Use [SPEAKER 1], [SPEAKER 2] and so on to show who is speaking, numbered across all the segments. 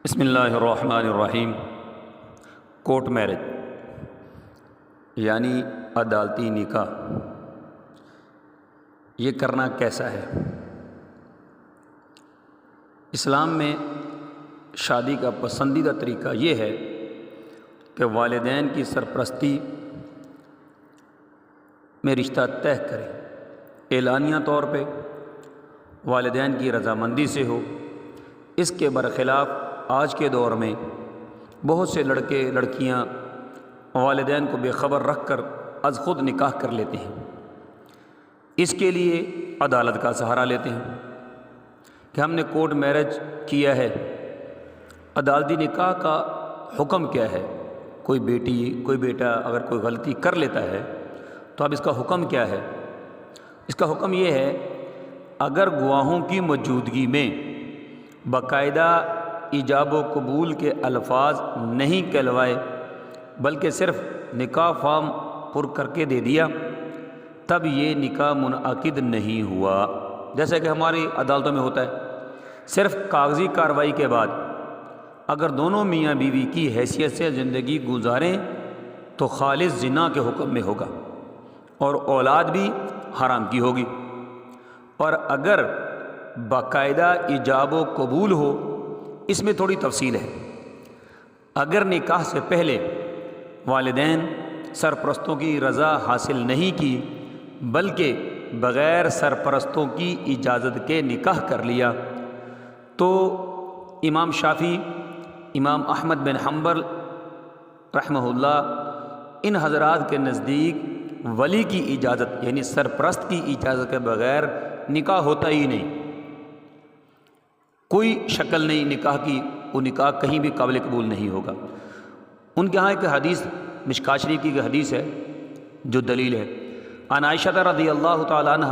[SPEAKER 1] بسم اللہ الرحمن الرحیم۔ کورٹ میرج یعنی عدالتی نکاح، یہ کرنا کیسا ہے؟ اسلام میں شادی کا پسندیدہ طریقہ یہ ہے کہ والدین کی سرپرستی میں رشتہ طے کریں، اعلانیہ طور پہ والدین کی رضامندی سے ہو۔ اس کے برخلاف آج کے دور میں بہت سے لڑکے لڑکیاں والدین کو بے خبر رکھ کر از خود نکاح کر لیتے ہیں۔ اس کے لیے عدالت کا سہارا لیتے ہیں کہ ہم نے کورٹ میرج کیا ہے۔ عدالتی نکاح کا حکم کیا ہے؟ کوئی بیٹی کوئی بیٹا اگر کوئی غلطی کر لیتا ہے تو اب اس کا حکم کیا ہے؟ اس کا حکم یہ ہے، اگر گواہوں کی موجودگی میں باقاعدہ ایجاب و قبول کے الفاظ نہیں کہلوائے بلکہ صرف نکاح فارم پر کر کے دے دیا، تب یہ نکاح منعقد نہیں ہوا۔ جیسے کہ ہماری عدالتوں میں ہوتا ہے، صرف کاغذی کارروائی کے بعد اگر دونوں میاں بیوی کی حیثیت سے زندگی گزاریں تو خالص زنا کے حکم میں ہوگا اور اولاد بھی حرام کی ہوگی۔ اور اگر باقاعدہ ایجاب و قبول ہو، اس میں تھوڑی تفصیل ہے۔ اگر نکاح سے پہلے والدین سرپرستوں کی رضا حاصل نہیں کی بلکہ بغیر سرپرستوں کی اجازت کے نکاح کر لیا تو امام شافعی، امام احمد بن حنبل رحمہ اللہ، ان حضرات کے نزدیک ولی کی اجازت یعنی سرپرست کی اجازت کے بغیر نکاح ہوتا ہی نہیں۔ کوئی شکل نہیں نکاح کی، وہ نکاح کہیں بھی قابل قبول نہیں ہوگا۔ ان کے ہاں ایک حدیث مشکوٰۃ شریف کی حدیث ہے جو دلیل ہے۔ عن عائشہ رضی اللہ تعالی عنہ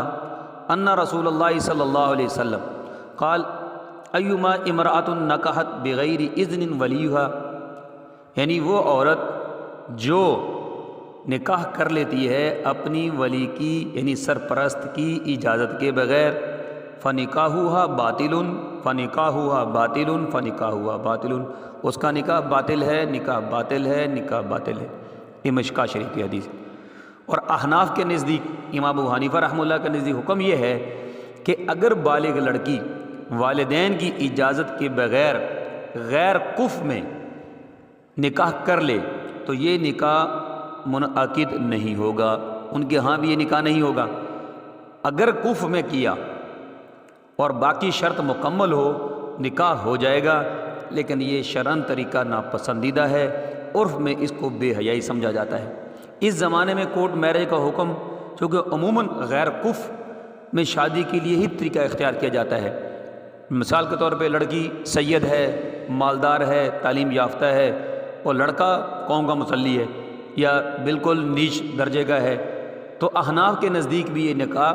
[SPEAKER 1] ان رسول اللہ صلی اللہ علیہ وسلم قال ایما امرأۃ نکحت بغیر اذن ولیھا، یعنی وہ عورت جو نکاح کر لیتی ہے اپنی ولی کی یعنی سرپرست کی اجازت کے بغیر، فنکاحھا باطل فنکاحھا باطل فنکاحھا باطل، اس کا نکاح باطل ہے، نکاح باطل ہے، نکاح باطل ہے۔ یہ مشکوٰۃ شریف کی حدیث۔ اور احناف کے نزدیک، امام ابو حنیفہ رحمہ اللہ کے نزدیک حکم یہ ہے کہ اگر بالغ لڑکی والدین کی اجازت کے بغیر غیر کف میں نکاح کر لے تو یہ نکاح منعقد نہیں ہوگا۔ ان کے ہاں بھی یہ نکاح نہیں ہوگا۔ اگر کف میں کیا اور باقی شرط مکمل ہو، نکاح ہو جائے گا، لیکن یہ شرعاً طریقہ ناپسندیدہ ہے، عرف میں اس کو بے حیائی سمجھا جاتا ہے۔ اس زمانے میں کورٹ میرج کا حکم چونکہ عموماً غیر کف میں شادی کے لیے ہی طریقہ اختیار کیا جاتا ہے۔ مثال کے طور پہ لڑکی سید ہے، مالدار ہے، تعلیم یافتہ ہے، اور لڑکا قوم کا مصلی ہے یا بالکل نیچ درجے کا ہے، تو احناف کے نزدیک بھی یہ نکاح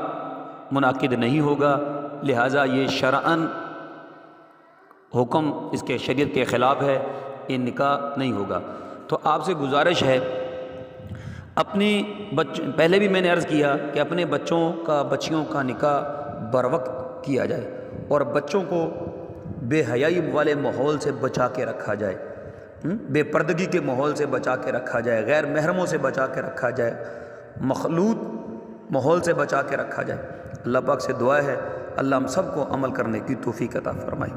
[SPEAKER 1] منعقد نہیں ہوگا۔ لہٰذا یہ شرعاً حکم اس کے شریعت کے خلاف ہے، یہ نکاح نہیں ہوگا۔ تو آپ سے گزارش ہے، اپنی پہلے بھی میں نے عرض کیا کہ اپنے بچیوں کا نکاح بر وقت کیا جائے اور بچوں کو بے حیائی والے ماحول سے بچا کے رکھا جائے، بے پردگی کے ماحول سے بچا کے رکھا جائے، غیر محرموں سے بچا کے رکھا جائے، مخلوط ماحول سے بچا کے رکھا جائے۔ اللہ پاک سے دعا ہے اللہ ہم سب کو عمل کرنے کی توفیق عطا فرمائے۔